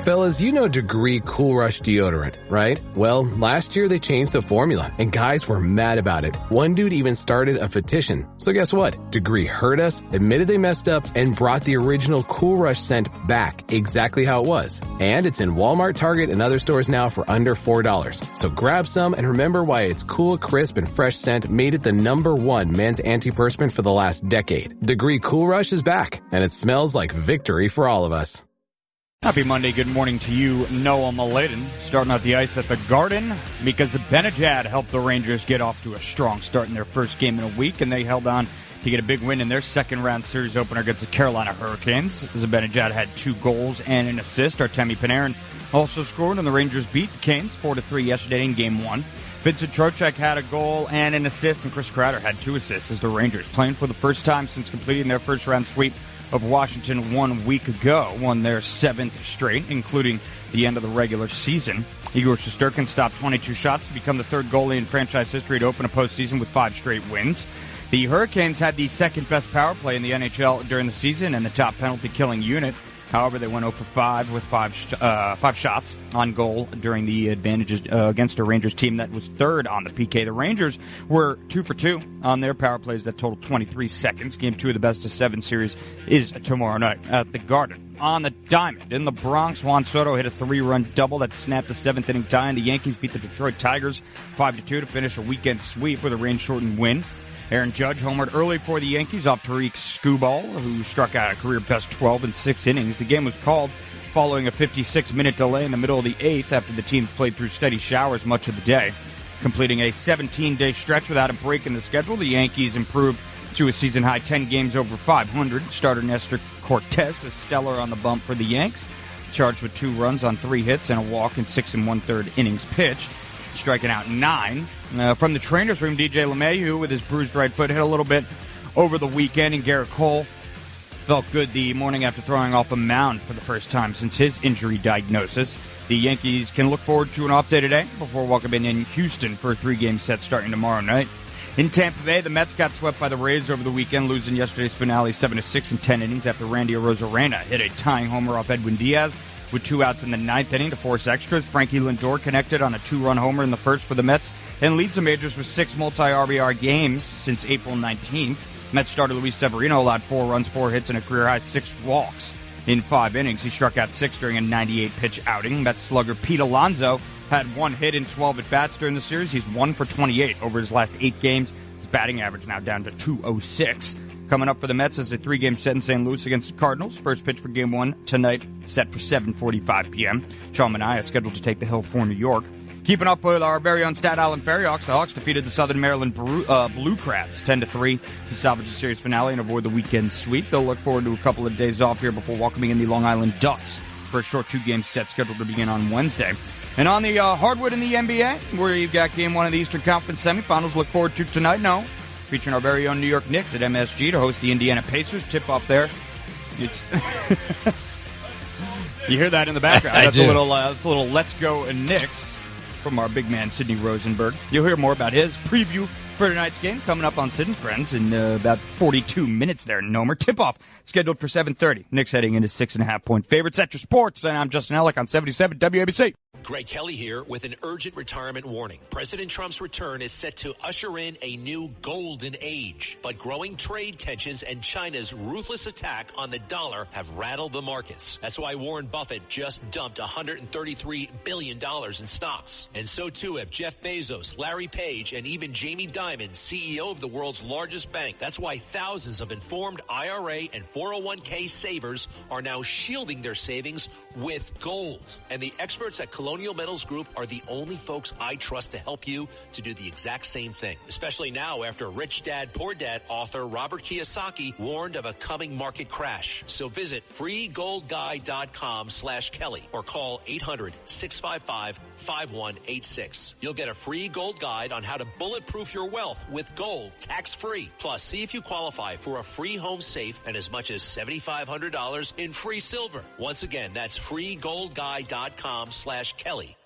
Fellas, you know Degree Cool Rush deodorant, right? Well, last year they changed the formula, and guys were mad about it. One dude even started a petition. So guess what? Degree heard us, admitted they messed up, and brought the original Cool Rush scent back exactly how it was. And it's in Walmart, Target, and other stores now for under $4. So grab some and remember why its cool, crisp, and fresh scent made it the #1 men's antiperspirant for the last decade. Degree Cool Rush is back, and it smells like victory for all of us. Happy Monday. Good morning to you, Noah Maladen. Starting out the ice at the Garden, Mika Zibanejad helped the Rangers get off to a strong start in their first game in a week, and they held on to get a big win in their second-round series opener against the Carolina Hurricanes. Zibanejad had 2 goals and an assist. Artemi Panarin also scored, and the Rangers beat the Canes 4-3 yesterday in Game 1. Vincent Trocheck had a goal and an assist, and Chris Kreider had 2 assists as the Rangers, playing for the first time since completing their first-round sweep of Washington 1 week ago, won their 7th straight, including the end of the regular season. Igor Shesterkin stopped 22 shots to become the 3rd goalie in franchise history to open a postseason with 5 straight wins. The Hurricanes had the 2nd-best power play in the NHL during the season and the top penalty-killing unit. However, they went 0 for 5 with 5 shots on goal during the advantages against a Rangers team that was 3rd on the PK. The Rangers were 2 for 2 on their power plays that totaled 23 seconds. Game 2 of the best-of-7 series is tomorrow night at the Garden. On the diamond in the Bronx, Juan Soto hit a 3-run double that snapped a 7th-inning tie, and the Yankees beat the Detroit Tigers 5-2 to finish a weekend sweep with a rain-shortened win. Aaron Judge homered early for the Yankees off Tariq Skubal, who struck out a career-best 12 in 6 innings. The game was called following a 56-minute delay in the middle of the 8th after the teams played through steady showers much of the day. Completing a 17-day stretch without a break in the schedule, the Yankees improved to a season-high 10 games over 500. Starter Nestor Cortez was stellar on the bump for the Yanks, charged with 2 runs on 3 hits and a walk in 6 1/3 innings pitched, striking out 9. From the trainer's room, DJ LeMahieu, with his bruised right foot, hit a little bit over the weekend, and Garrett Cole felt good the morning after throwing off a mound for the first time since his injury diagnosis. The Yankees can look forward to an off day today before welcoming in Houston for a 3-game set starting tomorrow night. In Tampa Bay, the Mets got swept by the Rays over the weekend, losing yesterday's finale 7-6 in 10 innings after Randy Arozarena hit a tying homer off Edwin Diaz with 2 outs in the 9th inning to force extras. Frankie Lindor connected on a 2-run homer in the first for the Mets and leads the majors with 6 multi-RBI games since April 19th. Mets starter Luis Severino allowed 4 runs, 4 hits, and a career-high 6 walks in 5 innings. He struck out 6 during a 98-pitch outing. Mets slugger Pete Alonso had 1 hit in 12 at-bats during the series. He's 1 for 28 over his last 8 games. His batting average now down to .206. Coming up for the Mets is a 3-game set in St. Louis against the Cardinals. First pitch for Game 1 tonight, set for 7:45 p.m. Sean Manaea scheduled to take the hill for New York. Keeping up with our very own Staten Island Ferry Hawks, the Hawks defeated the Southern Maryland Blue Crabs 10-3 to salvage the series finale and avoid the weekend sweep. They'll look forward to a couple of days off here before welcoming in the Long Island Ducks for a short 2-game set scheduled to begin on Wednesday. And on the hardwood in the NBA, where you've got Game 1 of the Eastern Conference semifinals, look forward to tonight, featuring our very own New York Knicks at MSG to host the Indiana Pacers. Tip-off there. It's you hear that in the background. That's a little Let's Go Knicks from our big man, Sidney Rosenberg. You'll hear more about his preview for tonight's game coming up on Sid and Friends in about 42 minutes there. Nomer. Tip-off scheduled for 7:30. Knicks heading into 6.5-point favorites. At your sports, and I'm Justin Ellick on 77 WABC. Greg Kelly here with an urgent retirement warning. President Trump's return is set to usher in a new golden age. But growing trade tensions and China's ruthless attack on the dollar have rattled the markets. That's why Warren Buffett just dumped $133 billion in stocks. And so too have Jeff Bezos, Larry Page, and even Jamie Dimon, CEO of the world's largest bank. That's why thousands of informed IRA and 401k savers are now shielding their savings with gold. And the experts at Colonial Metals Group are the only folks I trust to help you to do the exact same thing, especially now after Rich Dad Poor Dad author Robert Kiyosaki warned of a coming market crash. So visit freegoldguide.com/Kelly or call 800-655-5186. You'll get a free gold guide on how to bulletproof your wealth with gold tax-free. Plus, see if you qualify for a free home safe and as much as $7,500 in free silver. Once again, that's freegoldguide.com/Kelly.